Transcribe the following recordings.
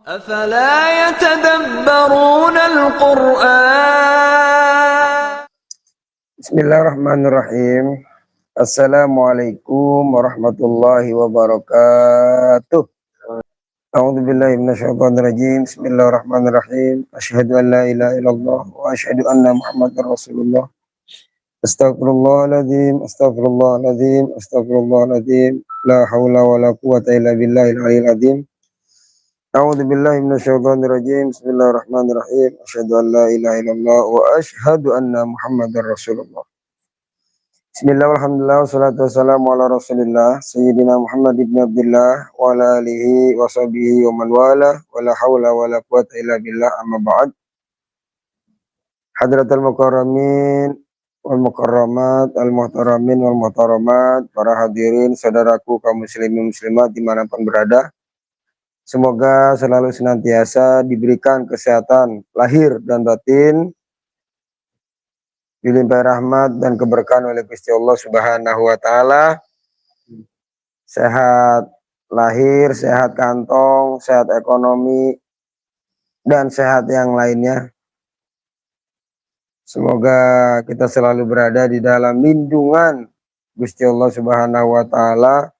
أفلا يتدبرون القرآن. Bismillahirrahmanirrahim. Assalamualaikum warahmatullahi wabarakatuh. A'udzu billahi minasyaitonir rajim. Bismillahirrahmanirrahim. Asyhadu an la ilaha illallah wa asyhadu anna Muhammadar Rasulullah. Astaghfirullahaladzim, astaghfirullahaladzim, astaghfirullahaladzim. La haula wa la quwata illa billahil aliyyil azim. A'udzu billahi minasyaitonir rajim. Bismillahirrahmanirrahim. Asyhadu an la ilaha illallah wa asyhadu anna Muhammadar Rasulullah. Bismillah, alhamdulillah, wassalatu wassalamu ala rasulillah Sayyidina Muhammad ibn Abdullah wa ala alihi wa sahbihi wa man wala wa la hawla wa la quwata illa billah, amma ba'd. Hadratul mukarramin wal mukarramat, al muhtaramin wal muhtaramat, para hadirin, saudaraku kaum muslimin muslimat dimanapun berada, semoga selalu senantiasa diberikan kesehatan lahir dan batin, dilimpahi rahmat dan keberkahan oleh Gusti Allah Subhanahu wa taala. Sehat lahir, sehat kantong, sehat ekonomi, dan sehat yang lainnya. Semoga kita selalu berada di dalam lindungan Gusti Allah Subhanahu wa taala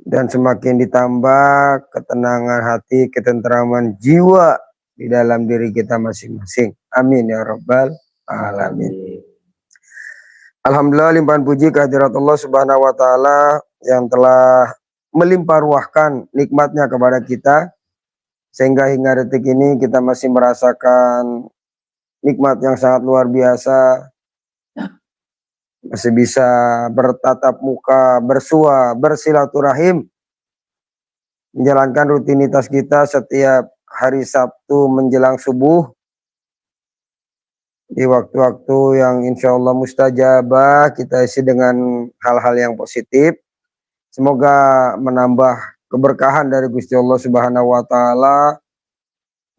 dan semakin ditambah ketenangan hati, ketentraman jiwa di dalam diri kita masing-masing. Amin ya rabbal alamin. Alhamdulillah, limpahan puji kehadirat Allah Subhanahu wa taala yang telah melimpah ruahkan nikmatnya kepada kita, sehingga hingga detik ini kita masih merasakan nikmat yang sangat luar biasa, masih bisa bertatap muka, bersua, bersilaturahim, menjalankan rutinitas kita setiap hari Sabtu menjelang subuh di waktu-waktu yang insya Allah mustajabah. Kita isi dengan hal-hal yang positif, semoga menambah keberkahan dari Gusti Allah Subhanahu wa taala,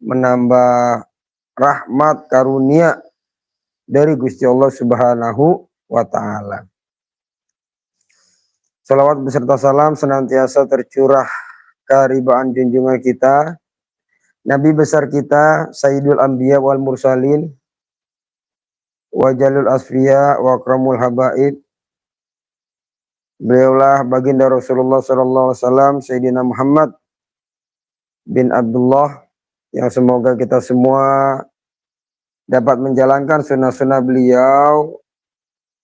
menambah rahmat karunia dari Gusti Allah Subhanahu wa taala. Salawat beserta salam senantiasa tercurah keharibaan junjungan kita, Nabi besar kita, Sayyidul Anbiya wal Mursalin, wa jalul asfiya wa akramul habaib. Beliaulah baginda Rasulullah sallallahu alaihi wasallam, Sayyidina Muhammad bin Abdullah, yang semoga kita semua dapat menjalankan sunnah-sunnah beliau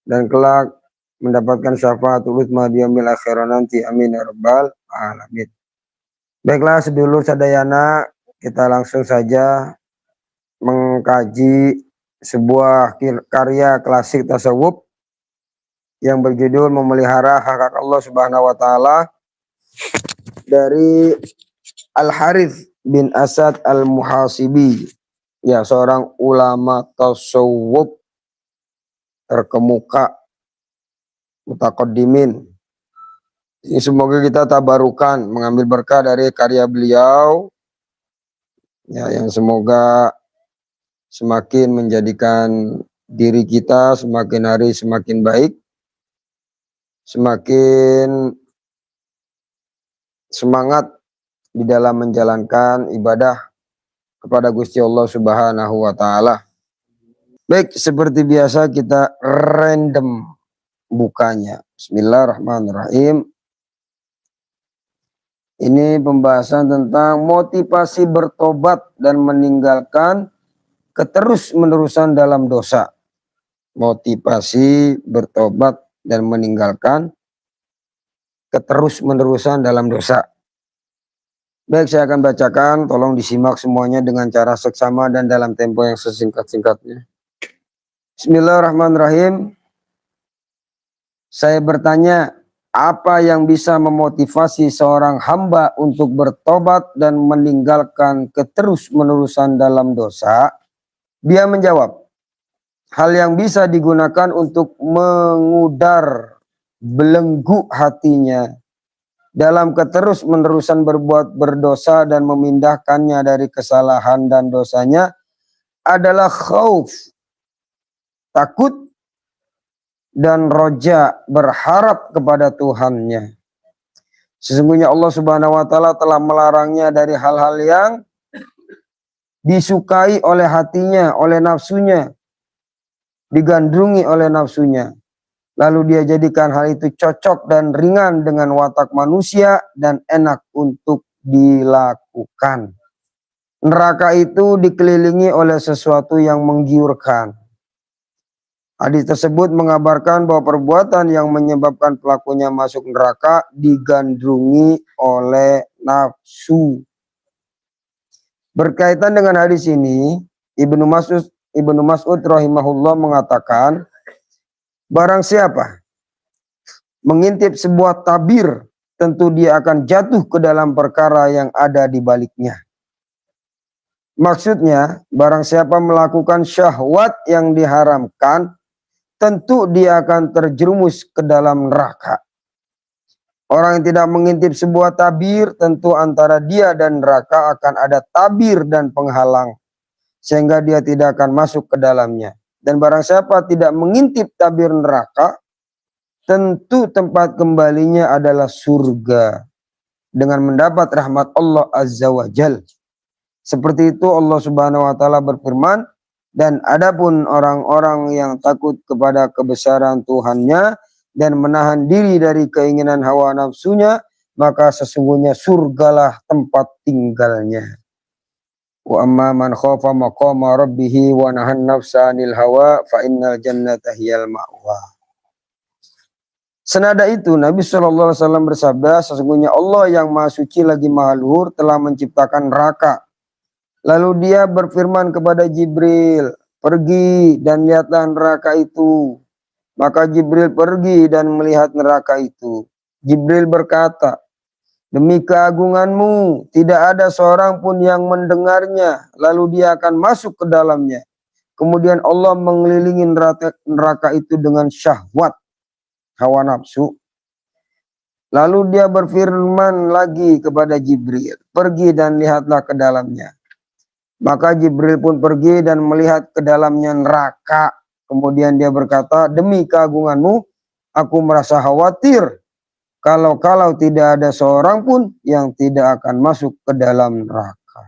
dan kelak mendapatkan syafaatul uzma di yaumil akhirah nanti. Amin ya rabbal alamin. Baiklah sedulur sadayana, kita langsung saja mengkaji sebuah karya klasik tasawuf yang berjudul Memelihara Hak Allah Subhanahu wa taala dari Al-Harith bin Asad Al-Muhasibi, ya, seorang ulama tasawuf terkemuka, mutaqaddimin. Semoga kita tabarukan mengambil berkah dari karya beliau, ya, yang semoga semakin menjadikan diri kita semakin hari semakin baik, semakin semangat di dalam menjalankan ibadah kepada Gusti Allah Subhanahu wa taala. Baik, seperti biasa kita random bukanya. Bismillahirrahmanirrahim. Ini pembahasan tentang motivasi bertobat dan meninggalkan keterus-menerusan dalam dosa. Motivasi bertobat dan meninggalkan keterus-menerusan dalam dosa. Baik, saya akan bacakan, tolong disimak semuanya dengan cara seksama dan dalam tempo yang sesingkat-singkatnya. Bismillahirrahmanirrahim. Saya bertanya, apa yang bisa memotivasi seorang hamba untuk bertobat dan meninggalkan keterus-menerusan dalam dosa? Dia menjawab, hal yang bisa digunakan untuk mengudar belenggu hatinya dalam keterus-menerusan berbuat berdosa dan memindahkannya dari kesalahan dan dosanya adalah khauf, takut, dan roja, berharap kepada Tuhannya. Sesungguhnya Allah Subhanahu wa taala telah melarangnya dari hal-hal yang disukai oleh hatinya, oleh nafsunya, digandrungi oleh nafsunya. Lalu dia jadikan hal itu cocok dan ringan dengan watak manusia dan enak untuk dilakukan. Neraka itu dikelilingi oleh sesuatu yang menggiurkan. Hadis tersebut mengabarkan bahwa perbuatan yang menyebabkan pelakunya masuk neraka digandrungi oleh nafsu. Berkaitan dengan hadis ini, Ibnu Mas'ud rahimahullah mengatakan, barang siapa mengintip sebuah tabir, tentu dia akan jatuh ke dalam perkara yang ada di baliknya. Maksudnya, barang siapa melakukan syahwat yang diharamkan, tentu dia akan terjerumus ke dalam neraka. Orang yang tidak mengintip sebuah tabir, tentu antara dia dan neraka akan ada tabir dan penghalang, sehingga dia tidak akan masuk ke dalamnya. Dan barang siapa tidak mengintip tabir neraka, tentu tempat kembalinya adalah surga dengan mendapat rahmat Allah Azza wa Jal. Seperti itu Allah Subhanahu wa taala berfirman, dan adapun orang-orang yang takut kepada kebesaran Tuhannya dan menahan diri dari keinginan hawa nafsunya, maka sesungguhnya surgalah tempat tinggalnya. Wa amma man khafa maqama rabbih wa nahan nafsa 'anil hawa fa innal jannata hiyal ma'wa. Senada itu Nabi SAW bersabda, sesungguhnya Allah yang Maha Suci lagi Maha Luhur telah menciptakan neraka. Lalu dia berfirman kepada Jibril, pergi dan lihatlah neraka itu. Maka Jibril pergi dan melihat neraka itu. Jibril berkata, demi keagunganmu tidak ada seorang pun yang mendengarnya. Lalu dia akan masuk ke dalamnya. Kemudian Allah mengelilingi neraka itu dengan syahwat, hawa nafsu. Lalu dia berfirman lagi kepada Jibril, pergi dan lihatlah ke dalamnya. Maka Jibril pun pergi dan melihat ke dalamnya neraka. Kemudian dia berkata, demi keagunganmu, aku merasa khawatir kalau tidak ada seorang pun yang tidak akan masuk ke dalam neraka.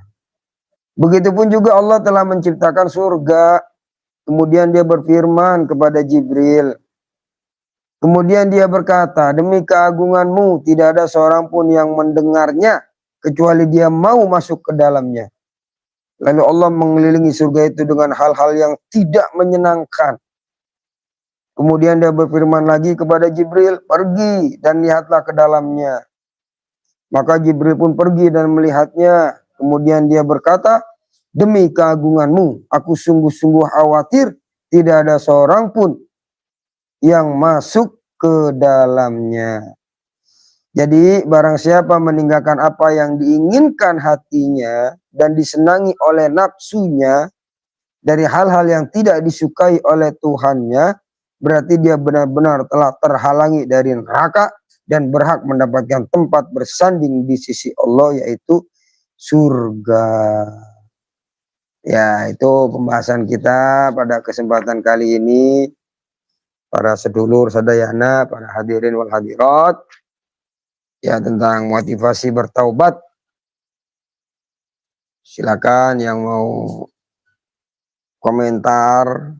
Begitupun juga Allah telah menciptakan surga. Kemudian dia berfirman kepada Jibril. Kemudian dia berkata, demi keagunganmu tidak ada seorang pun yang mendengarnya kecuali dia mau masuk ke dalamnya. Lalu Allah mengelilingi surga itu dengan hal-hal yang tidak menyenangkan. Kemudian dia berfirman lagi kepada Jibril, pergi dan lihatlah ke dalamnya. Maka Jibril pun pergi dan melihatnya. Kemudian dia berkata, demi keagunganmu, aku sungguh-sungguh khawatir tidak ada seorang pun yang masuk ke dalamnya. Jadi barang siapa meninggalkan apa yang diinginkan hatinya dan disenangi oleh nafsunya dari hal-hal yang tidak disukai oleh Tuhannya, berarti dia benar-benar telah terhalangi dari neraka dan berhak mendapatkan tempat bersanding di sisi Allah, yaitu surga. Ya, itu pembahasan kita pada kesempatan kali ini. Para sedulur sadayana, para hadirin wal hadirat, ya, tentang motivasi bertaubat. Silakan yang mau komentar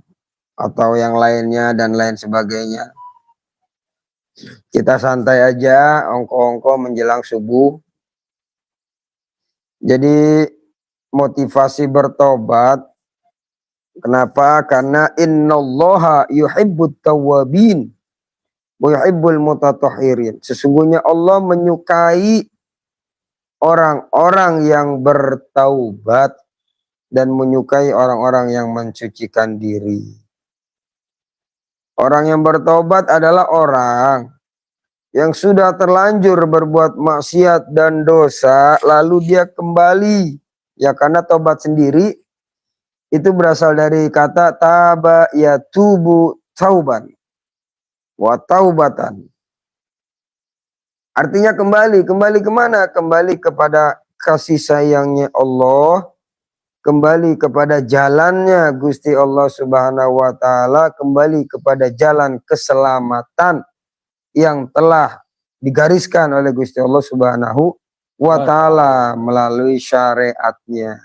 atau yang lainnya dan lain sebagainya. Kita santai aja, ongko-ongko menjelang subuh. Jadi motivasi bertobat, kenapa? Karena innallaha yuhibbut tawwabin wa yuhibbul mutatahhirin. Sesungguhnya Allah menyukai orang-orang yang bertaubat dan menyukai orang-orang yang mensucikan diri. Orang yang bertaubat adalah orang yang sudah terlanjur berbuat maksiat dan dosa, lalu dia kembali. Ya, karena taubat sendiri itu berasal dari kata taba yatubu tauban wa taubatan. Artinya kembali kemana? Kembali kepada kasih sayangnya Allah, kembali kepada jalannya Gusti Allah Subhanahu wa taala, kembali kepada jalan keselamatan yang telah digariskan oleh Gusti Allah Subhanahu wa Ta'ala melalui syariatnya.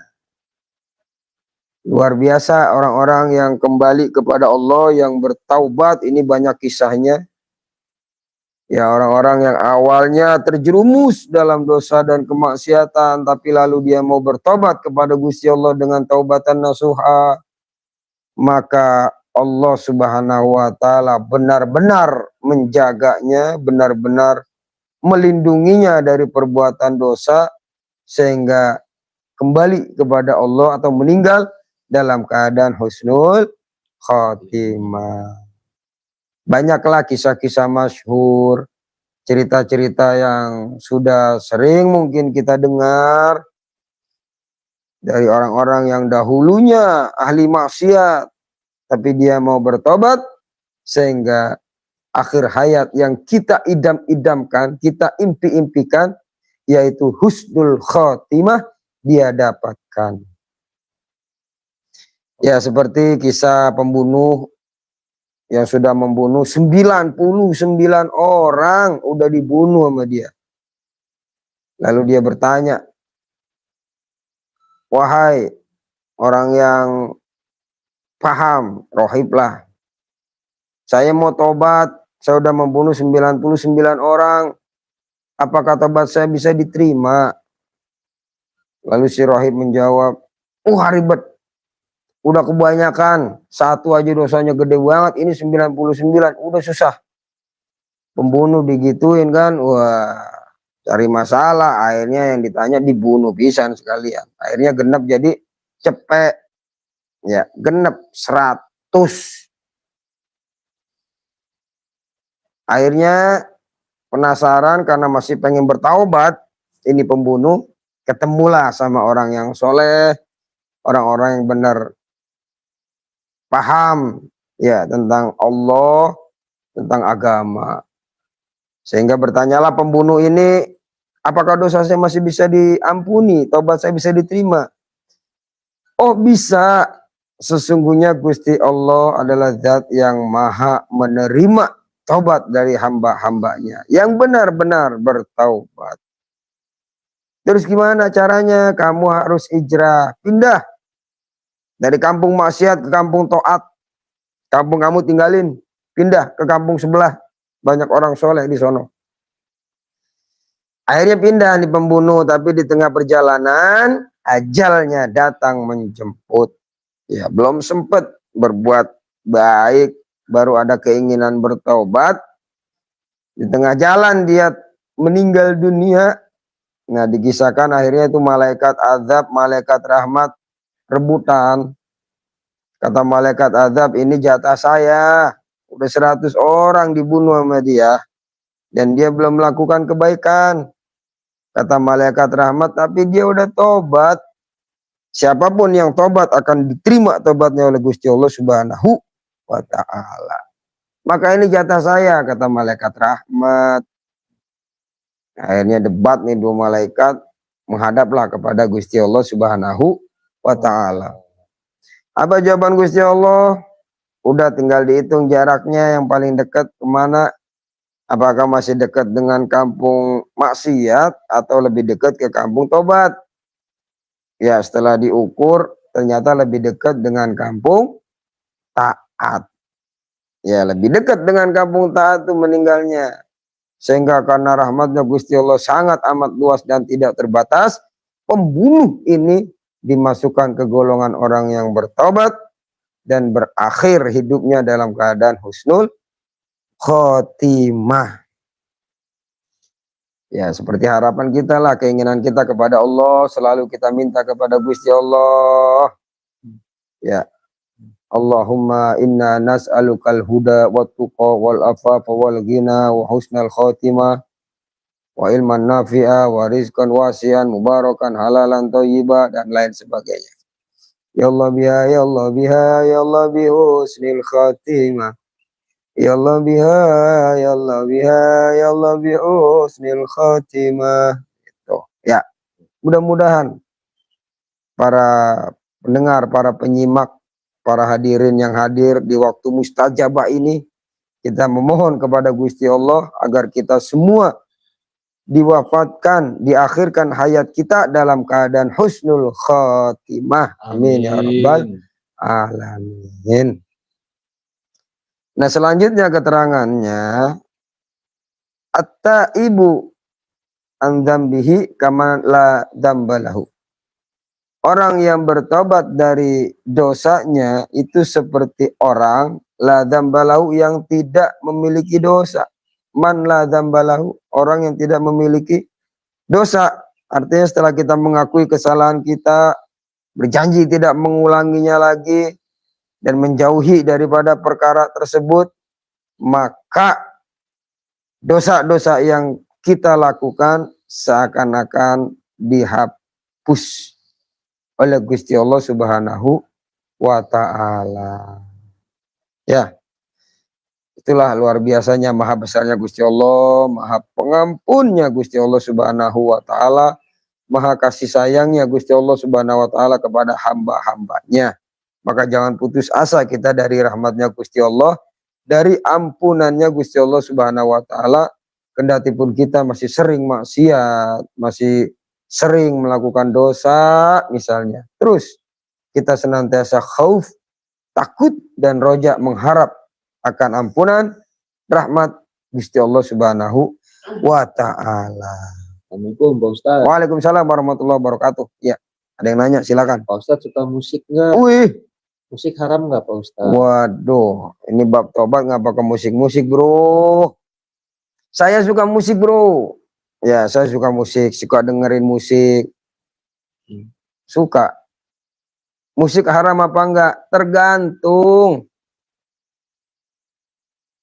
Luar biasa orang-orang yang kembali kepada Allah, yang bertaubat, ini banyak kisahnya. Ya, orang-orang yang awalnya terjerumus dalam dosa dan kemaksiatan, tapi lalu dia mau bertobat kepada Gusti Allah dengan taubatan nasuha, maka Allah Subhanahu wa Ta'ala benar-benar menjaganya, benar-benar melindunginya dari perbuatan dosa, sehingga kembali kepada Allah atau meninggal dalam keadaan husnul khotimah. Banyaklah kisah-kisah masyhur, cerita-cerita yang sudah sering mungkin kita dengar dari orang-orang yang dahulunya ahli maksiat, tapi dia mau bertobat sehingga akhir hayat yang kita idam-idamkan, kita impi-impikan, yaitu husnul khotimah, dia dapatkan. Ya, seperti kisah pembunuh yang sudah membunuh 99 orang, udah dibunuh sama dia. Lalu dia bertanya, wahai orang yang paham, rohiblah, saya mau tobat, saya sudah membunuh 99 orang, apakah tobat saya bisa diterima? Lalu si rohib menjawab, ribet, udah kebanyakan, satu aja dosanya gede banget, ini 99, udah susah. Pembunuh digituin kan, wah, cari masalah, akhirnya yang ditanya dibunuh pisan sekalian. Akhirnya genep jadi cepet, ya, genep 100. Akhirnya penasaran karena masih pengen bertaubat, ini pembunuh, ketemulah sama orang yang soleh, orang-orang yang benar paham ya tentang Allah, tentang agama. Sehingga bertanyalah pembunuh ini, apakah dosa saya masih bisa diampuni, taubat saya bisa diterima? Oh, bisa. Sesungguhnya Gusti Allah adalah zat yang maha menerima taubat dari hamba-hambanya yang benar-benar bertaubat. Terus gimana caranya? Kamu harus hijrah, pindah dari kampung maksiat ke kampung taat. Kampung kamu tinggalin, pindah ke kampung sebelah. Banyak orang soleh di sono. Akhirnya pindah nih pembunuh, tapi di tengah perjalanan ajalnya datang menjemput. Ya, belum sempat berbuat baik, baru ada keinginan bertobat. Di tengah jalan dia meninggal dunia. Nah, dikisahkan akhirnya itu malaikat azab, malaikat rahmat rebutan. Kata malaikat azab, ini jatah saya. Udah 100 orang dibunuh sama dia. Dan dia belum melakukan kebaikan. Kata malaikat rahmat, tapi dia udah tobat. Siapapun yang tobat akan diterima tobatnya oleh Gusti Allah Subhanahu wa Ta'ala. Maka ini jatah saya, kata malaikat rahmat. Akhirnya debat nih dua malaikat, menghadaplah kepada Gusti Allah Subhanahu wa Ta'ala. Apa jawaban Gusti Allah? Udah tinggal dihitung jaraknya, yang paling dekat kemana? Apakah masih dekat dengan kampung maksiat atau lebih dekat ke kampung tobat? Ya, setelah diukur ternyata lebih dekat dengan kampung taat. Ya, lebih dekat dengan kampung taat itu meninggalnya. Sehingga karena rahmatnya Gusti Allah sangat amat luas dan tidak terbatas, pembunuh ini dimasukkan ke golongan orang yang bertobat dan berakhir hidupnya dalam keadaan husnul khotimah. Ya, seperti harapan kita lah, keinginan kita kepada Allah, selalu kita minta kepada Gusti Allah. Ya, Allahumma inna nas'alukal huda wa tuqa wal afafa wal ghina wa husnal khotimah wa ilman nafi'a wa rizqan wasi'an mubarakan halalan thayyiba dan lain sebagainya. Ya Allah biha, ya Allah biha, ya Allah bi husnil khotimah. Ya Allah biha, ya Allah biha, ya Allah bi husnil khotimah. Gitu. Ya, mudah-mudahan para pendengar, para penyimak, para hadirin yang hadir di waktu mustajabah ini, kita memohon kepada Gusti Allah agar kita semua diwafatkan, diakhirkan hayat kita dalam keadaan husnul khotimah. Amin ya rabbal alamin. Nah, selanjutnya keterangannya, at-taibu an dzambihi kama la dzambalahu. Orang yang bertobat dari dosanya itu seperti orang la dzambalahu yang tidak memiliki dosa. Man la dzambalahu, orang yang tidak memiliki dosa. Artinya setelah kita mengakui kesalahan kita, berjanji tidak mengulanginya lagi dan menjauhi daripada perkara tersebut, maka dosa-dosa yang kita lakukan seakan-akan dihapus oleh Gusti Allah Subhanahu wa ta'ala. Ya, itulah luar biasanya, maha besarnya Gusti Allah, maha pengampunnya Gusti Allah Subhanahu wa ta'ala, maha kasih sayangnya Gusti Allah Subhanahu wa ta'ala kepada hamba-hambanya. Maka jangan putus asa kita dari rahmatnya Gusti Allah, dari ampunannya Gusti Allah Subhanahu wa ta'ala, kendati pun kita masih sering maksiat, masih sering melakukan dosa misalnya. Terus kita senantiasa khauf, takut dan roja mengharap akan ampunan rahmat Gusti Allah Subhanahu wa ta'ala. Assalamualaikum Pak Ustadz. Waalaikumsalam warahmatullahi wabarakatuh. Ya, ada yang nanya, silakan. Pak Ustadz suka musik nggak? Wih, Musik haram nggak Pak Ustadz? waduh, ini bab tobat nggak pakai musik-musik bro. Saya suka musik bro. Ya, saya suka musik, suka dengerin musik. Suka. Musik haram apa enggak? Tergantung.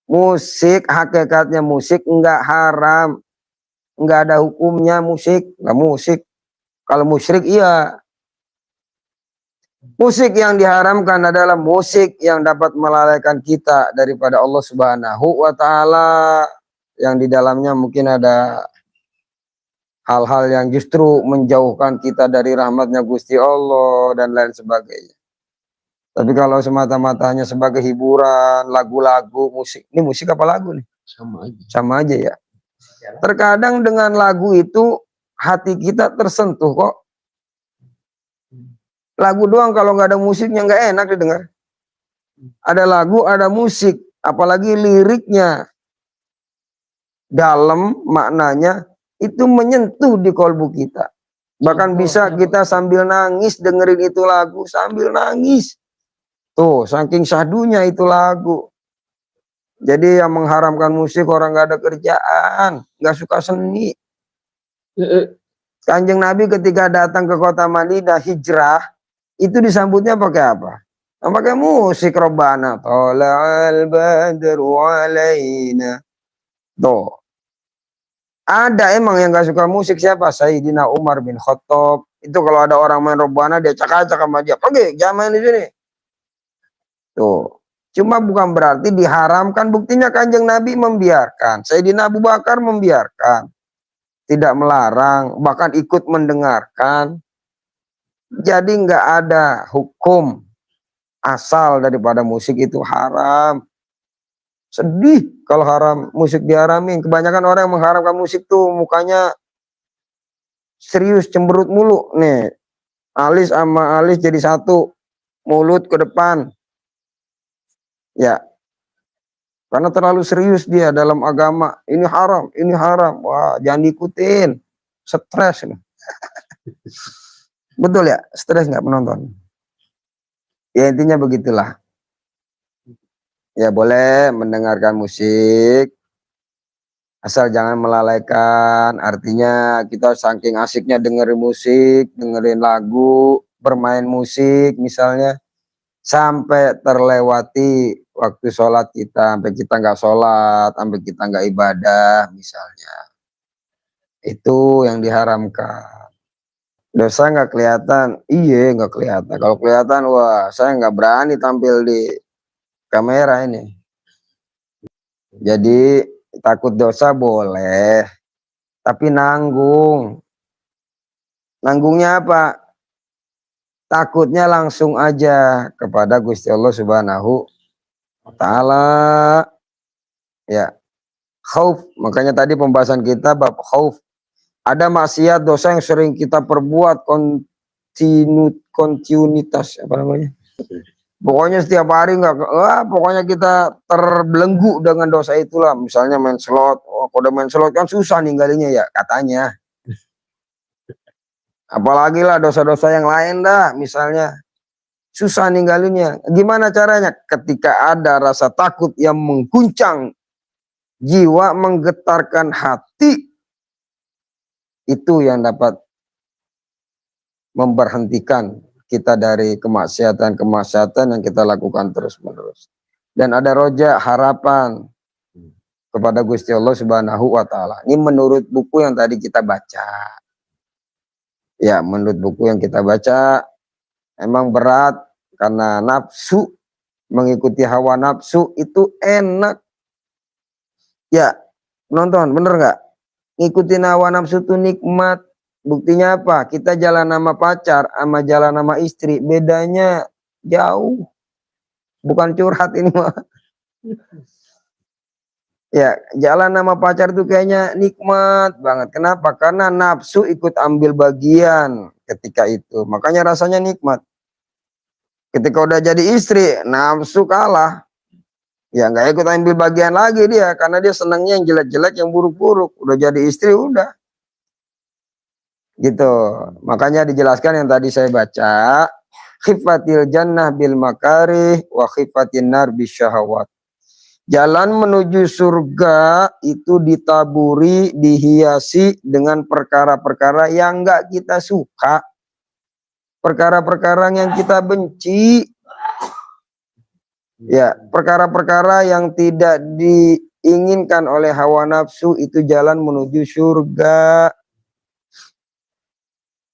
Musik, hakikatnya musik enggak haram. Enggak ada hukumnya musik, enggak musik. Kalau musyrik iya. Musik yang diharamkan adalah musik yang dapat melalaikan kita daripada Allah Subhanahu wa ta'ala, yang di dalamnya mungkin ada hal-hal yang justru menjauhkan kita dari rahmatnya Gusti Allah dan lain sebagainya. Tapi kalau semata-matanya sebagai hiburan, lagu-lagu, musik, ini musik apa lagu nih? Sama aja. Sama aja ya. Terkadang dengan lagu itu hati kita tersentuh kok. Lagu doang kalau nggak ada musiknya nggak enak didengar. Ada lagu, ada musik, apalagi liriknya dalam, maknanya itu menyentuh di kolbu kita. Bahkan bisa kita sambil nangis dengerin itu lagu, sambil nangis. Tuh, saking syahdunya itu lagu. Jadi yang mengharamkan musik orang nggak ada kerjaan, nggak suka seni. Kanjeng Nabi ketika datang ke kota Madinah hijrah, itu disambutnya pakai apa? Nah, pakai musik Rabbana. Tola'al badru alaina. Tuh. Ada emang yang gak suka musik, siapa? Sayyidina Umar bin Khattab. Itu kalau ada orang main Rabbana, dia cak-cak sama dia. Pergi, jangan main di sini. Tuh. Cuma bukan berarti diharamkan. Buktinya Kanjeng Nabi membiarkan. Sayyidina Abu Bakar membiarkan. Tidak melarang, bahkan ikut mendengarkan. Jadi nggak ada hukum asal daripada musik itu haram. Sedih kalau haram musik diharamin. Kebanyakan orang yang mengharamkan musik tuh mukanya serius, cemberut mulu nih. Alis sama alis jadi satu, mulut ke depan. Ya. Karena terlalu serius dia dalam agama. Ini haram, ini haram. Wah, jangan diikutin. Stres nih. Betul ya? Stres nggak penonton? Ya intinya begitulah. Ya boleh mendengarkan musik, asal jangan melalaikan. Artinya kita saking asiknya dengerin musik, dengerin lagu, bermain musik misalnya, sampai terlewati waktu sholat kita, sampai kita nggak sholat, sampai kita nggak ibadah misalnya. Itu yang diharamkan. Dosa nggak kelihatan, iya nggak kelihatan. Kalau kelihatan, wah saya nggak berani tampil di kamera ini. Jadi takut dosa boleh, tapi nanggung. Nanggungnya apa? Takutnya langsung aja kepada Gusti Allah Subhanahu wa ta'ala. Ya, khauf. Makanya tadi pembahasan kita bab khauf, Ada maksiat dosa yang sering kita perbuat kontinuitas apa namanya? Pokoknya setiap hari pokoknya kita terbelenggu dengan dosa itulah. Misalnya main slot, kalau udah main slot kan susah ninggalinya ya katanya. Apalagi lah dosa-dosa yang lain dah, misalnya susah ninggalinnya. Gimana caranya? Ketika ada rasa takut yang mengguncang jiwa, menggetarkan hati, itu yang dapat memberhentikan kita dari kemaksiatan yang kita lakukan terus-menerus. Dan ada roja, harapan kepada Gusti Allah Subhanahu wa Ta'ala. Ini menurut buku yang tadi kita baca. Ya, menurut buku yang kita baca, emang berat karena nafsu, mengikuti hawa nafsu itu enak. Ya, penonton, bener nggak? Ngikutin hawa nafsu itu nikmat. Buktinya apa? Kita jalan sama pacar sama jalan sama istri bedanya jauh. Bukan curhat ini mah. Ya, jalan sama pacar tuh kayaknya nikmat banget. Kenapa? Karena nafsu ikut ambil bagian ketika itu. Makanya rasanya nikmat. Ketika udah jadi istri, nafsu kalah. Ya nggak ikut ambil bagian lagi dia. Karena dia senangnya yang jelek-jelek, yang buruk-buruk. Udah jadi istri, udah. Gitu. Makanya dijelaskan yang tadi saya baca, khifatil jannah bil makarih wa khifatin nar bisyahawat. Jalan menuju surga itu ditaburi, dihiasi dengan perkara-perkara yang enggak kita suka, perkara-perkara yang kita benci, ya, perkara-perkara yang tidak diinginkan oleh hawa nafsu, itu jalan menuju surga.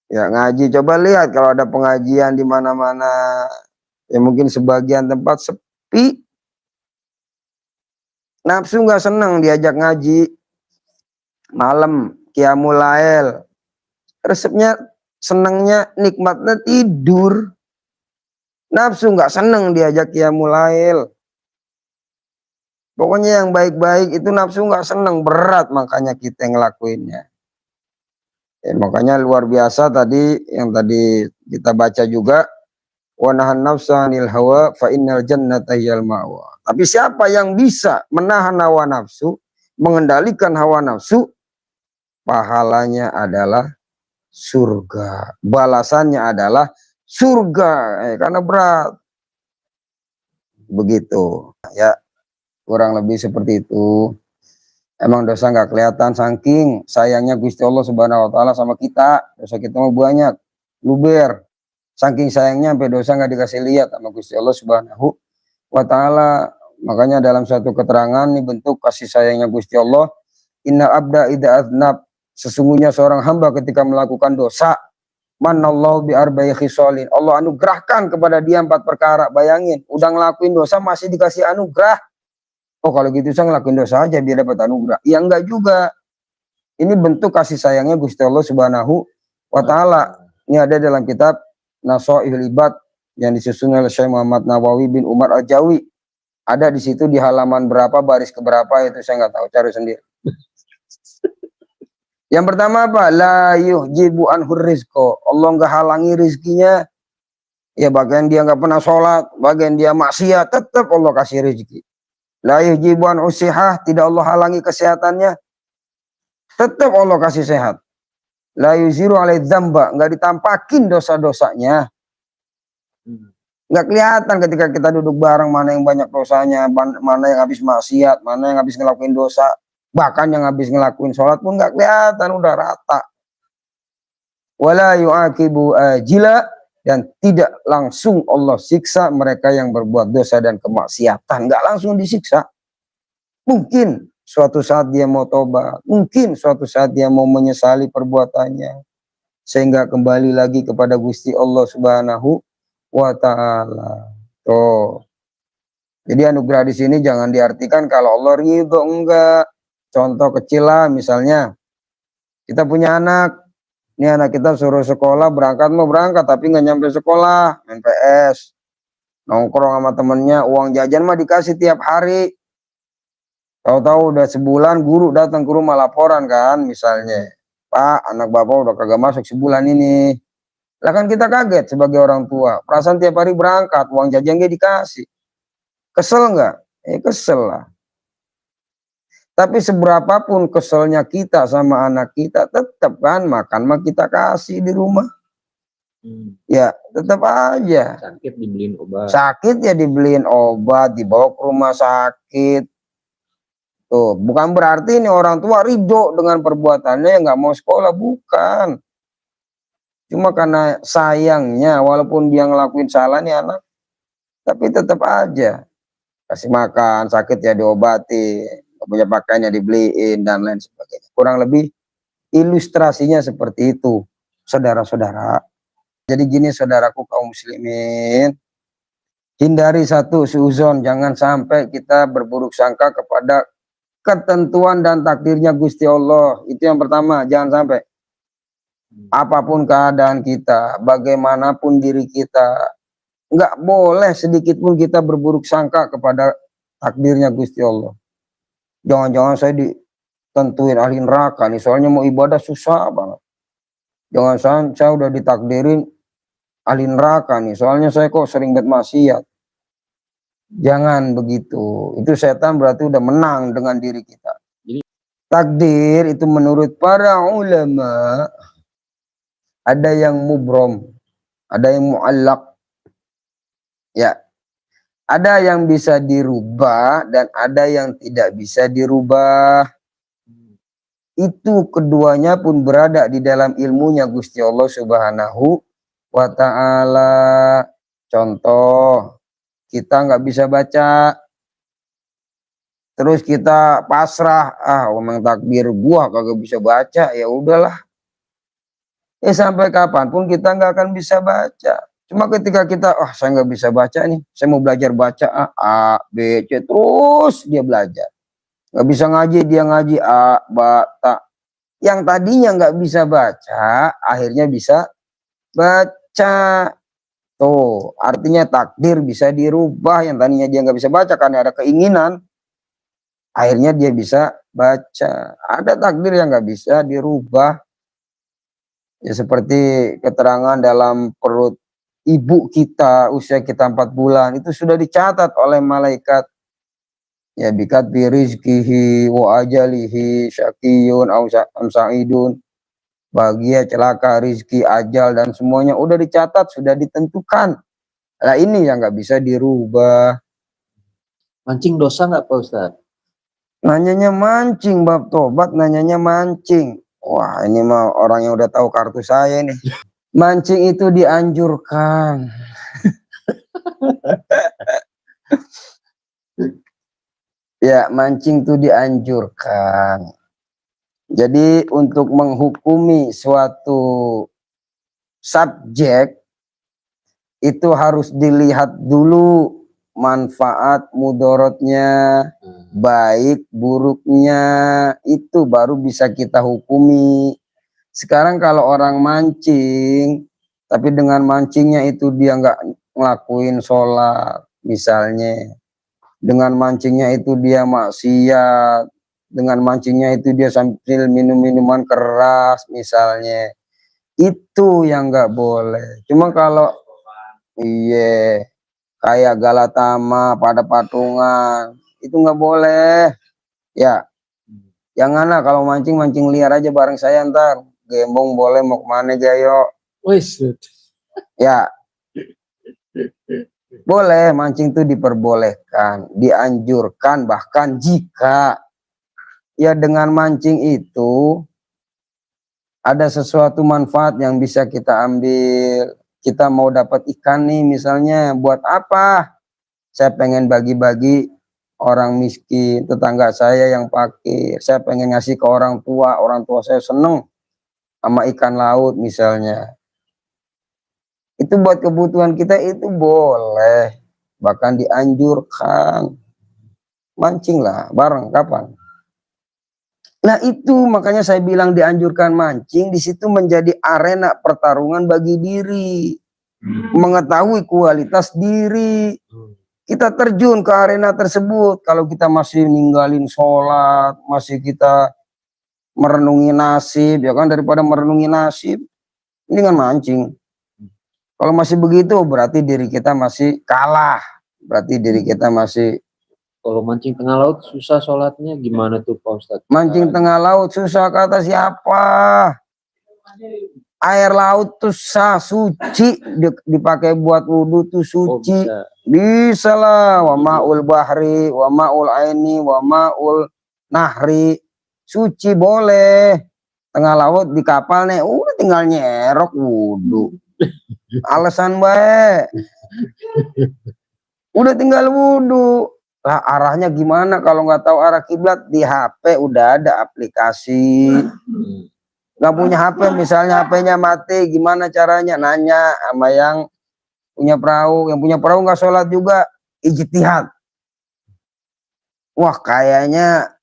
Ya, ngaji, coba lihat kalau ada pengajian di mana-mana, ya mungkin sebagian tempat sepi, nafsu nggak seneng diajak ngaji, malam qiyamul lail, resepnya senengnya nikmatnya tidur, nafsu nggak seneng diajak qiyamul lail. Pokoknya yang baik-baik itu nafsu nggak seneng, berat makanya kita ngelakuinnya. Ya, makanya luar biasa tadi yang tadi kita baca juga, wa nahan nafsa 'anil hawa fa innal jannata hiyal ma'wa. Tapi siapa yang bisa menahan hawa nafsu, mengendalikan hawa nafsu, pahalanya adalah surga. Balasannya adalah surga, karena berat. Begitu. Ya, kurang lebih seperti itu. Emang dosa nggak kelihatan, saking sayangnya Gusti Allah Subhanahu wa Ta'ala sama kita. Dosa kita mau banyak, luber. Saking sayangnya sampai dosa nggak dikasih lihat sama Gusti Allah Subhanahu wa Ta'ala. Makanya dalam satu keterangan ini bentuk kasih sayangnya Gusti Allah, inna abda idza aznab, sesungguhnya seorang hamba ketika melakukan dosa, manallahu bi arba'i khisalin, Allah anugerahkan kepada dia 4 perkara. Bayangin, udah ngelakuin dosa masih dikasih anugerah. Oh, kalau gitu saya ngelakuin dosa aja biar dapat anugerah. Ya enggak juga. Ini bentuk kasih sayangnya Gusti Allah Subhanahu wa Ta'ala. Ini ada dalam kitab Nasaihul Ibad yang disusun oleh Syekh Muhammad Nawawi bin Umar Al-Jawi. Ada di situ di halaman berapa, baris keberapa itu saya nggak tahu, cari sendiri. Yang pertama apa? La yuhjibu anhur rizqo. Allah nggak halangi rizkinya. Ya bagian dia nggak pernah sholat, bagian dia maksiat, tetap Allah kasih rezeki. La yuhjibu an usihah, tidak Allah halangi kesehatannya, tetap Allah kasih sehat. La yuziru alai dzamba, nggak ditampakin dosa-dosanya. Nggak kelihatan ketika kita duduk bareng mana yang banyak dosanya, mana yang habis maksiat, mana yang habis ngelakuin dosa. Bahkan yang habis ngelakuin sholat pun nggak kelihatan, udah rata. Wala yu'aqibu ajila, dan tidak langsung Allah siksa mereka yang berbuat dosa dan kemaksiatan. Nggak langsung disiksa. Mungkin suatu saat dia mau tobat, mungkin suatu saat dia mau menyesali perbuatannya, sehingga kembali lagi kepada Gusti Allah Subhanahu wa Ta'ala. Tuh. Jadi anugerah di sini jangan diartikan kalau Allah ridho, enggak. Contoh kecil lah, misalnya kita punya anak, ini anak kita suruh sekolah, berangkat mau berangkat tapi nggak nyampe sekolah, main PS, nongkrong sama temennya, uang jajan mah dikasih tiap hari. Tahu-tahu udah sebulan guru datang ke rumah laporan kan, misalnya Pak, anak bapak udah kagak masuk sebulan ini. Lah kan kita kaget sebagai orang tua. Perasaan tiap hari berangkat, uang jajan gak dikasih. Kesel nggak? Kesel lah. Tapi seberapapun keselnya kita sama anak kita, tetap kan makan mah kita kasih di rumah. Ya, tetap aja. Sakit dibeliin obat. Sakit ya dibeliin obat, dibawa ke rumah sakit. Tuh, bukan berarti ini orang tua ridho dengan perbuatannya nggak mau sekolah, bukan. Cuma karena sayangnya, walaupun dia ngelakuin salah nih anak, tapi tetap aja kasih makan, sakit ya diobati, nggak punya pakaian ya dibeliin dan lain sebagainya. Kurang lebih ilustrasinya seperti itu, saudara-saudara. Jadi gini saudaraku kaum muslimin, hindari satu suuzon, jangan sampai kita berburuk sangka kepada ketentuan dan takdirnya Gusti Allah. Itu yang pertama, jangan sampai. Apapun keadaan kita, bagaimanapun diri kita, nggak boleh sedikit pun kita berburuk sangka kepada takdirnya Gusti Allah. Jangan-jangan saya ditentuin ahli neraka nih, soalnya mau ibadah susah banget. Jangan saya udah ditakdirin ahli neraka nih, soalnya saya kok sering bermaksiat. Jangan begitu, itu setan berarti udah menang dengan diri kita. Takdir itu menurut para ulama, ada yang mubrom, ada yang mu'allaq, ya, ada yang bisa dirubah dan ada yang tidak bisa dirubah. Itu keduanya pun berada di dalam ilmunya Gusti Allah Subhanahu wa ta'ala. Contoh, kita nggak bisa baca, terus kita pasrah, memang takdir gua kagak bisa baca, ya udahlah. Sampai kapanpun kita nggak akan bisa baca. Cuma ketika kita, saya nggak bisa baca nih, saya mau belajar baca, A, B, C, terus dia belajar. Nggak bisa ngaji, dia ngaji A, ba, ta. Yang tadinya nggak bisa baca, akhirnya bisa baca. Tuh, artinya takdir bisa dirubah. Yang tadinya dia nggak bisa baca karena ada keinginan, akhirnya dia bisa baca. Ada takdir yang nggak bisa dirubah. Ya seperti keterangan dalam perut ibu kita, usia kita 4 bulan, itu sudah dicatat oleh malaikat. Ya bikat bi rizkihi wa ajalihi syaqiyun aw sa'idun. Bahagia, celaka, rizki, ajal, dan semuanya udah dicatat, sudah ditentukan. Nah ini yang nggak bisa dirubah. Mancing dosa nggak Pak Ustadz? Nanyanya mancing, bab tobat nanyanya mancing. Wah ini mah orang yang udah tahu kartu saya nih. Mancing itu dianjurkan. Ya, mancing itu dianjurkan. Jadi untuk menghukumi suatu subjek itu harus dilihat dulu manfaat mudorotnya, baik buruknya, itu baru bisa kita hukumi. Sekarang kalau orang mancing, tapi dengan mancingnya itu dia nggak ngelakuin sholat misalnya, dengan mancingnya itu dia maksiat, dengan mancingnya itu dia sambil minum minuman keras misalnya, itu yang nggak boleh. Cuma kalau kayak Galatama pada patungan itu nggak boleh ya. Jangan lah kalau mancing liar aja bareng saya, ntar gembong boleh, mau kemana Jayo. Ya boleh, mancing itu diperbolehkan, dianjurkan, bahkan jika ya dengan mancing itu ada sesuatu manfaat yang bisa kita ambil. Kita mau dapat ikan nih misalnya, buat apa? Saya pengen bagi-bagi orang miskin, tetangga saya yang fakir. Saya pengen ngasih ke orang tua saya seneng sama ikan laut misalnya. Itu buat kebutuhan kita, itu boleh, bahkan dianjurkan. Mancing lah bareng kapan. Nah itu makanya saya bilang dianjurkan mancing, di situ menjadi arena pertarungan bagi diri, mengetahui kualitas diri. Kita terjun ke arena tersebut. Kalau kita masih ninggalin sholat, masih kita merenungi nasib, ya kan, daripada merenungi nasib, ini kan mancing. Kalau masih begitu berarti diri kita masih kalah, berarti diri kita masih Kalau mancing tengah laut susah sholatnya gimana tuh Pak Ustadz? mancing tengah laut susah, kata siapa? Air laut tuh sah, suci, dipakai buat wudhu tuh Oh suci. bisa. Bisa lah, wa ma'ul bahri, wa ma'ul aini, wa ma'ul nahri, suci boleh. Tengah laut di kapal nih, udah tinggal nyerok wudhu. Alasan baik. Udah tinggal wudhu. Lah arahnya gimana kalau nggak tahu arah kiblat? Di HP udah ada aplikasi. Nggak punya HP, misalnya HP-nya mati, gimana caranya? Nanya sama yang punya perahu. Yang punya perahu nggak sholat juga, ijtihad. Wah, kayaknya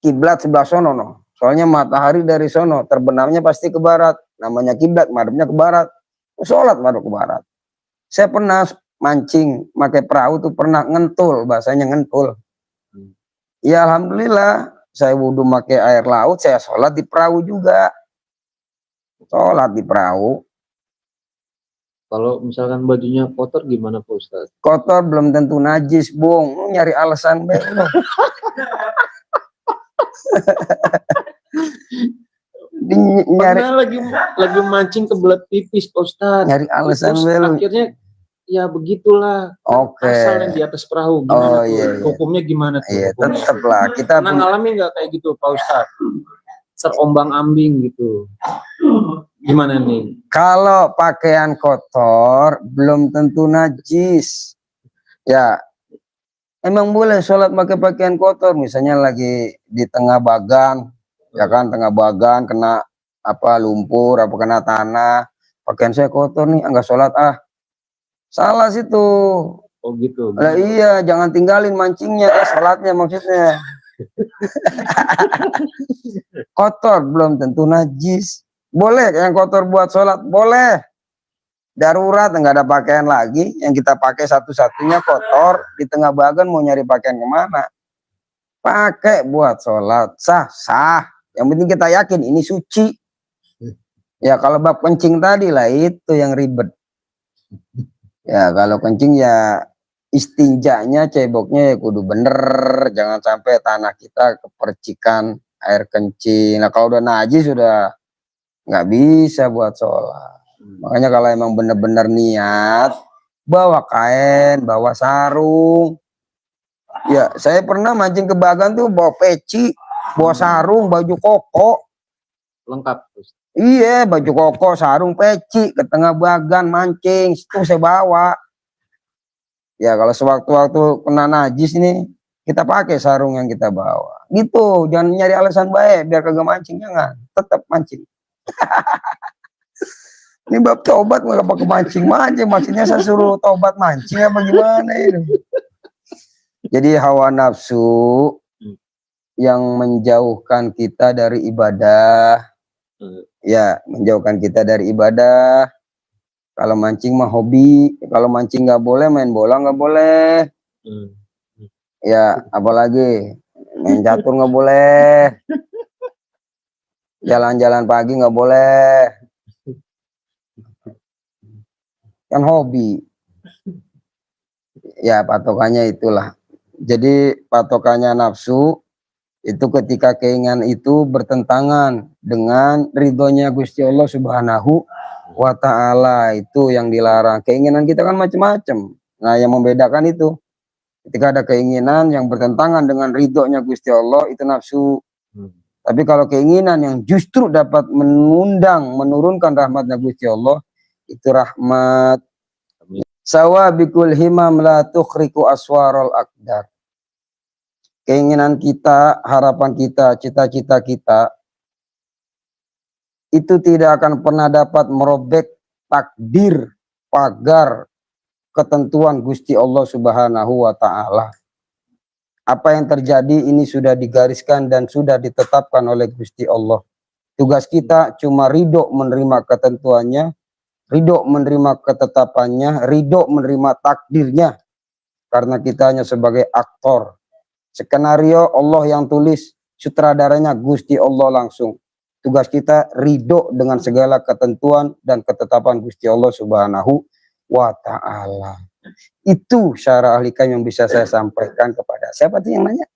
kiblat sebelah sono, no. Soalnya matahari dari sono, terbenamnya pasti ke barat. Namanya kiblat, madepnya ke barat. Sholat madep ke barat. Saya pernah mancing, pakai perahu tuh pernah ngentul, bahasanya ngentul. Ya alhamdulillah, saya wudhu pakai air laut, saya sholat di perahu juga. Sholat di perahu. Kalau misalkan bajunya kotor gimana Pak Ustadz? Kotor belum tentu najis, Bung. Lu nyari alasan be. Nyari Pernah lagi mancing kebelet pipis Pak Ustadz. nyari alasan Terus be lu. akhirnya ya begitulah. Oke. Asal yang di atas perahu Oh, gimana tuh? iya. Hukumnya gimana tuh? Iya, Hukumnya? tetep lah kita Pernah ngalamin nggak kayak gitu Pak Ustadz? Terombang ambing gitu. Gimana nih? kalau pakaian kotor belum tentu najis. Ya, emang boleh sholat pakai pakaian kotor, misalnya lagi di tengah bagan, ya kan, tengah bagan kena apa lumpur, apa kena tanah, pakaian saya kotor nih, enggak sholat ah. Salah situ. Oh gitu. Lah iya, jangan tinggalin mancingnya, sholatnya maksudnya. Kotor belum tentu najis. Boleh yang kotor buat sholat, boleh. Darurat nggak ada pakaian lagi, yang kita pakai satu-satunya kotor, di tengah bagan mau nyari pakaian kemana? Pakai buat sholat, sah. Yang penting kita yakin ini suci. Ya kalau bab kencing tadi lah itu yang ribet. Ya kalau kencing ya istinjanya, ceboknya ya kudu bener, jangan sampai tanah kita kepercikan air kencing. Nah kalau udah najis sudah nggak bisa buat sholat. Makanya kalau emang bener-bener niat, bawa kain, bawa sarung. Ya saya pernah mancing ke bagan tuh bawa peci, bawa sarung, baju koko. Lengkap. Iya, baju koko, sarung, peci, ke tengah bagan mancing, itu saya bawa. Ya kalau sewaktu-waktu kena najis ini, kita pakai sarung yang kita bawa. Gitu, jangan nyari alasan baik biar kagak mancing, jangan. Tetap mancing. Ini bab tobat nggak pakai mancing, maksudnya saya suruh tobat mancing apa gimana ini? Jadi hawa nafsu yang menjauhkan kita dari ibadah. Ya, menjauhkan kita dari ibadah. Kalau mancing mah hobi, kalau mancing nggak boleh, main bola nggak boleh. Ya, apalagi main catur nggak boleh. Jalan-jalan pagi nggak boleh. Kan hobi. Ya, patokannya itulah. Jadi patokannya nafsu itu ketika keinginan itu bertentangan dengan ridhonya Gusti Allah Subhanahu wa ta'ala, itu yang dilarang. Keinginan kita kan macam-macam. Nah yang membedakan itu ketika ada keinginan yang bertentangan dengan ridhonya Gusti Allah, itu nafsu. Tapi kalau keinginan yang justru dapat menurunkan rahmatnya Gusti Allah, itu rahmat. Sawabikul himam la tukhriku aswarul aqdar. Keinginan kita, harapan kita, cita-cita kita itu tidak akan pernah dapat merobek takdir, pagar ketentuan Gusti Allah Subhanahu wa ta'ala. Apa yang terjadi ini sudah digariskan dan sudah ditetapkan oleh Gusti Allah. Tugas kita cuma ridho menerima ketentuannya, ridho menerima ketetapannya, ridho menerima takdirnya. Karena kita hanya sebagai aktor. Skenario Allah yang tulis, sutradaranya Gusti Allah langsung. Tugas kita ridho dengan segala ketentuan dan ketetapan Gusti Allah Subhanahu wa Ta'ala. Itu syara ahli kalam yang bisa saya sampaikan kepada siapa sih yang nanya?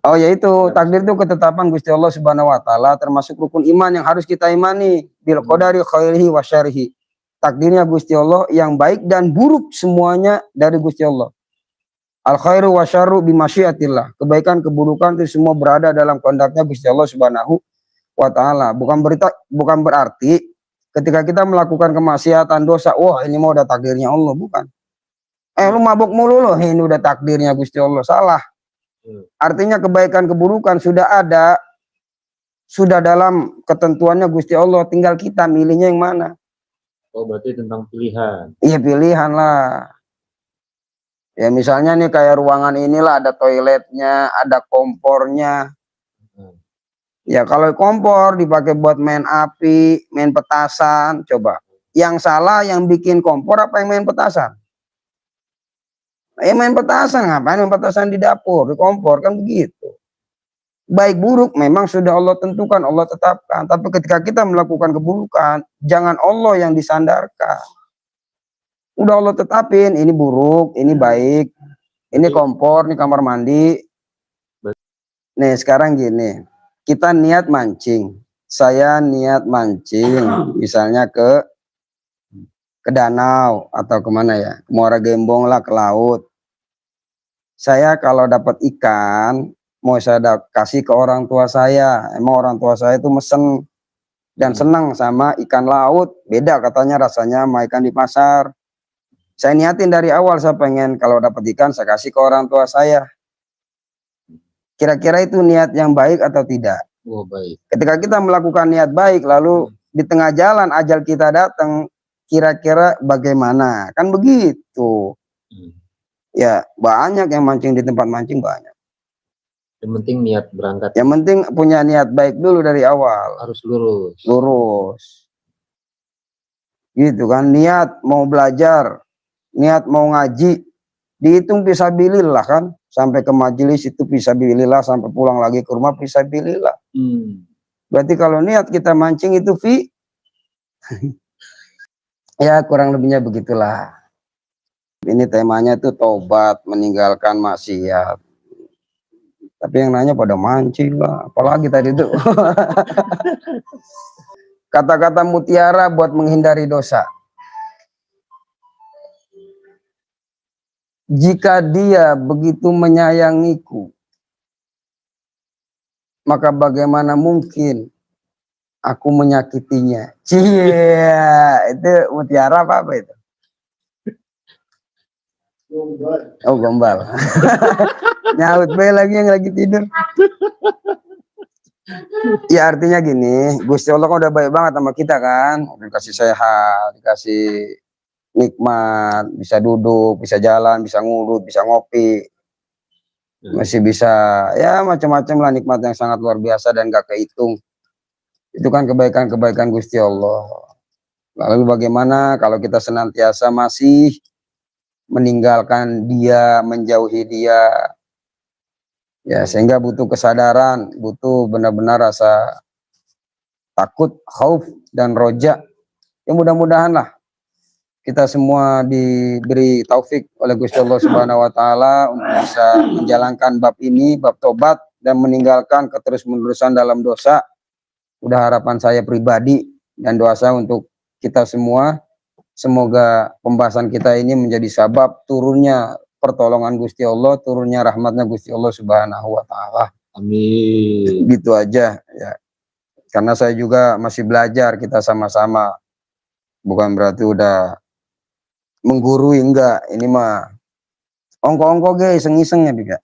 Oh yaitu takdir itu ketetapan Gusti Allah Subhanahu wa Ta'ala, termasuk rukun iman yang harus kita imani, bil qadari khairihi wa syarrihi. Takdirnya Gusti Allah yang baik dan buruk semuanya dari Gusti Allah. Al khairu wa syarru bi masyiatillah. Kebaikan keburukan itu semua berada dalam kehendaknya Gusti Allah Subhanahu wa Ta'ala. Bukan berarti ketika kita melakukan kemaksiatan dosa, wah ini mau udah takdirnya Allah, bukan. Lu mabuk mulu loh, ini udah takdirnya Gusti Allah. Salah. Artinya kebaikan keburukan sudah ada, sudah dalam ketentuannya Gusti Allah, tinggal kita milihnya yang mana. Oh, berarti tentang pilihan. Iya, pilihan lah. Ya misalnya nih kayak ruangan inilah ada toiletnya, ada kompornya. Ya kalau kompor dipakai buat main api, main petasan, coba. Yang salah yang bikin kompor apa yang main petasan? Main petasan, ngapain main petasan di dapur, di kompor, kan begitu. Baik buruk memang sudah Allah tentukan, Allah tetapkan. Tapi ketika kita melakukan keburukan, jangan Allah yang disandarkan. Udah Allah tetapin, ini buruk, ini baik, ini kompor, ini kamar mandi. Nih sekarang gini, kita niat mancing. Saya niat mancing, misalnya ke danau atau kemana ya, ke Muara Gembong lah, ke laut. Saya kalau dapat ikan, mau saya kasih ke orang tua saya. Emang orang tua saya itu mesen dan senang sama ikan laut. Beda katanya rasanya sama ikan di pasar. Saya niatin dari awal, saya pengen kalau dapat ikan saya kasih ke orang tua saya. Kira-kira itu niat yang baik atau tidak? Oh, baik. Ketika kita melakukan niat baik, lalu di tengah jalan ajal kita datang, kira-kira bagaimana? Kan begitu. Ya banyak yang mancing di tempat mancing, banyak. Yang penting niat berangkat. Yang penting punya niat baik dulu dari awal. Harus lurus. Lurus. Gitu kan, niat mau belajar, niat mau ngaji, dihitung fisabilillah kan. Sampai ke majelis itu fisabilillah, sampai pulang lagi ke rumah fisabilillah. Berarti kalau niat kita mancing itu ya kurang lebihnya begitulah. Ini temanya tuh tobat, meninggalkan maksiat. Tapi yang nanya pada mancing lah, apalagi tadi itu. Kata-kata mutiara buat menghindari dosa. Jika dia begitu menyayangiku, maka bagaimana mungkin aku menyakitinya? Cia, itu mutiara apa itu? Oh, gombal. Nyaut be lagi yang lagi tidur. Ya artinya gini, Gusti Allah kan udah baik banget sama kita kan, udah kasih sehat, dikasih nikmat, bisa duduk, bisa jalan, bisa ngurut, bisa ngopi, masih bisa ya macam-macam lah nikmat yang sangat luar biasa dan gak kehitung. Itu kan kebaikan-kebaikan Gusti Allah. Lalu bagaimana kalau kita senantiasa masih meninggalkan dia, menjauhi dia, ya sehingga butuh kesadaran, butuh benar-benar rasa takut, khauf dan roja. Ya mudah-mudahan lah kita semua diberi taufik oleh Gusti Allah Subhanahu wa Ta'ala untuk bisa menjalankan bab ini, bab tobat, dan meninggalkan keterus-menerusan dalam dosa. Udah harapan saya pribadi dan doa saya untuk kita semua, semoga pembahasan kita ini menjadi sabab turunnya pertolongan Gusti Allah, turunnya rahmatnya Gusti Allah Subhanahu wa Ta'ala. Amin. Gitu aja ya. Karena saya juga masih belajar, kita sama-sama. Bukan berarti udah menggurui, enggak. Ini mah ongko-ongko guys, iseng-iseng ya Bika.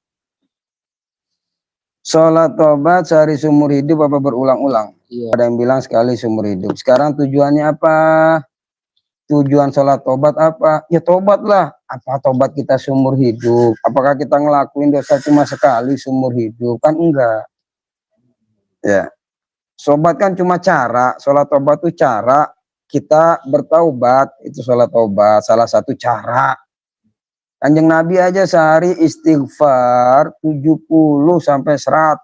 Sholat tobat sehari seumur hidup apa berulang-ulang? Iya. Ada yang bilang sekali seumur hidup. Sekarang tujuannya apa? Tujuan sholat tobat apa? Ya tobat lah. Apa tobat kita seumur hidup? Apakah kita ngelakuin dosa cuma sekali seumur hidup? Kan enggak. Ya. Sobat kan cuma cara. Sholat tobat itu cara kita bertaubat. Itu sholat tobat. Salah satu cara. Kanjeng Nabi aja sehari istighfar 70 sampai 100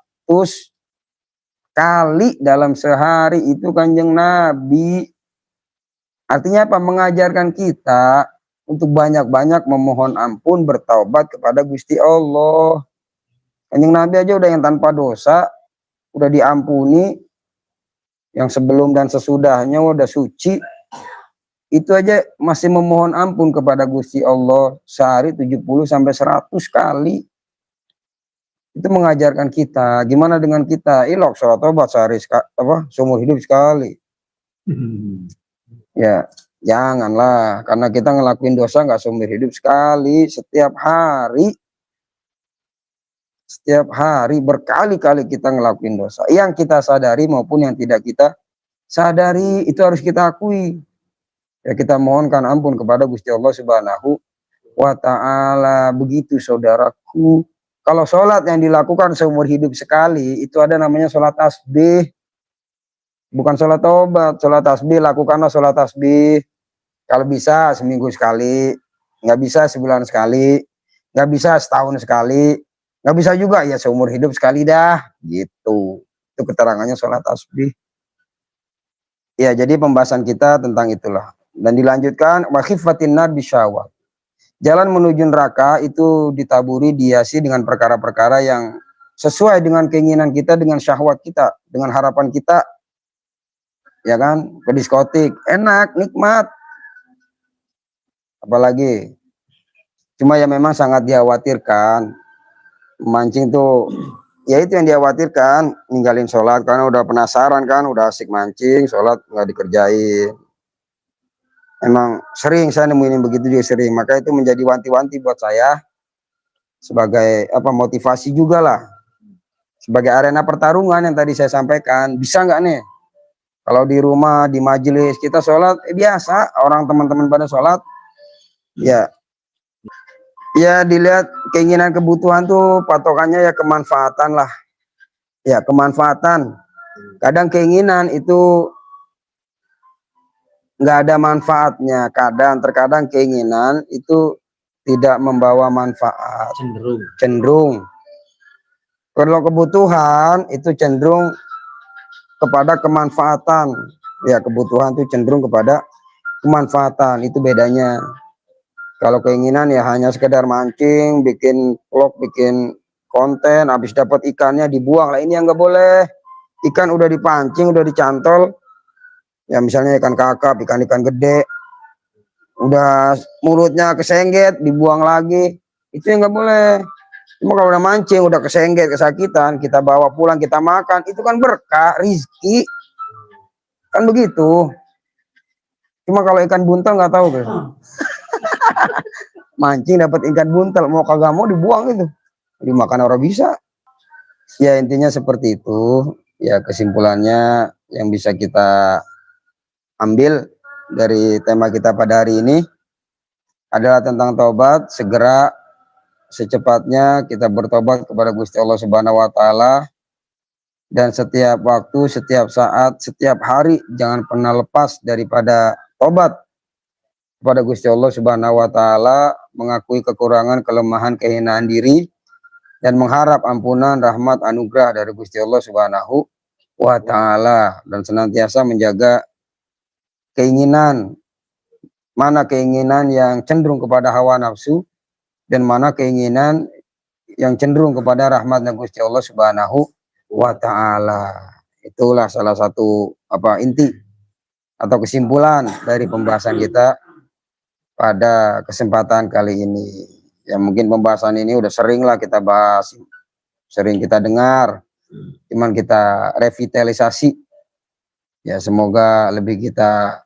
kali dalam sehari itu Kanjeng Nabi. Artinya apa? Mengajarkan kita untuk banyak-banyak memohon ampun, bertaubat kepada Gusti Allah. Kanjeng Nabi aja udah yang tanpa dosa, udah diampuni, yang sebelum dan sesudahnya udah suci. Itu aja masih memohon ampun kepada Gusti Allah sehari 70 sampai 100 kali. Itu mengajarkan kita. Gimana dengan kita? Ilok sholat tobat sehari seumur hidup sekali. Ya, janganlah, karena kita ngelakuin dosa nggak seumur hidup sekali, setiap hari berkali-kali kita ngelakuin dosa. Yang kita sadari maupun yang tidak kita sadari, itu harus kita akui. Ya, kita mohonkan ampun kepada Gusti Allah Subhanahu wa Ta'ala. Begitu saudaraku. Kalau sholat yang dilakukan seumur hidup sekali, itu ada namanya sholat tasbih. Bukan sholat tobat, sholat tasbih. Lakukanlah sholat tasbih. Kalau bisa seminggu sekali, nggak bisa sebulan sekali, nggak bisa setahun sekali, nggak bisa juga ya seumur hidup sekali dah, gitu. Itu keterangannya sholat tasbih. Ya, jadi pembahasan kita tentang itulah. Dan dilanjutkan, wa khifatin nar bisyawat. Jalan menuju neraka itu ditaburi, dihiasi dengan perkara-perkara yang sesuai dengan keinginan kita, dengan syahwat kita, dengan harapan kita. Ya kan, ke diskotik, enak, nikmat. Apalagi, cuma ya memang sangat dikhawatirkan. Mancing tuh, ya itu yang dikhawatirkan, ninggalin sholat karena udah penasaran kan, udah asik mancing, sholat nggak dikerjain. Emang sering saya nemuin begitu juga sering, maka itu menjadi wanti-wanti buat saya sebagai motivasi juga lah, sebagai arena pertarungan yang tadi saya sampaikan. Bisa nggak nih kalau di rumah, di majelis kita sholat biasa, orang teman-teman pada sholat, ya dilihat keinginan kebutuhan tuh patokannya ya kemanfaatan lah, ya kemanfaatan. Kadang keinginan itu nggak ada manfaatnya, terkadang keinginan itu tidak membawa manfaat, cenderung. Kalau kebutuhan itu cenderung kepada kemanfaatan, ya kebutuhan itu cenderung kepada kemanfaatan, itu bedanya. Kalau keinginan ya hanya sekedar mancing, bikin vlog, bikin konten, habis dapat ikannya dibuang lah, ini yang nggak boleh. Ikan udah dipancing, udah dicantol, ya misalnya ikan kakap, ikan gede, udah mulutnya kesengget, dibuang lagi, itu yang nggak boleh. Cuma kalau udah mancing, udah kesengget, kesakitan, kita bawa pulang, kita makan, itu kan berkah, rizki, kan begitu. Cuma kalau ikan buntal nggak tahu kan. Mancing dapat ikan buntal, mau kagak mau dibuang itu, dimakan orang bisa. Ya intinya seperti itu. Ya kesimpulannya yang bisa kita ambil dari tema kita pada hari ini adalah tentang taubat. Segera secepatnya kita bertobat kepada Gusti Allah Subhanahu wa Ta'ala, dan setiap waktu, setiap saat, setiap hari jangan pernah lepas daripada tobat kepada Gusti Allah Subhanahu wa Ta'ala, mengakui kekurangan, kelemahan, kehinaan diri, dan mengharap ampunan, rahmat, anugerah dari Gusti Allah Subhanahu wa Ta'ala, dan senantiasa menjaga keinginan, mana keinginan yang cenderung kepada hawa nafsu, dan mana keinginan yang cenderung kepada rahmatnya Gusti Allah Subhanahu wa Ta'ala. Itulah salah satu inti atau kesimpulan dari pembahasan kita pada kesempatan kali ini. Ya mungkin pembahasan ini udah sering lah kita bahas, sering kita dengar, cuman kita revitalisasi. Ya semoga lebih kita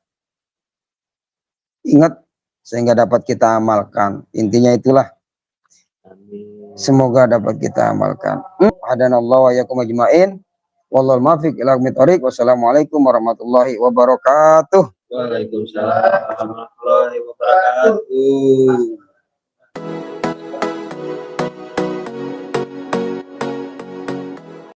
ingat sehingga dapat kita amalkan. Intinya itulah. Semoga dapat kita amalkan. Hadanallahu wa iyyakum ajmain. Wallahul muwaffiq ila aqwamit thoriq. Wassalamualaikum warahmatullahi wabarakatuh. Waalaikumsalam warahmatullahi wabarakatuh.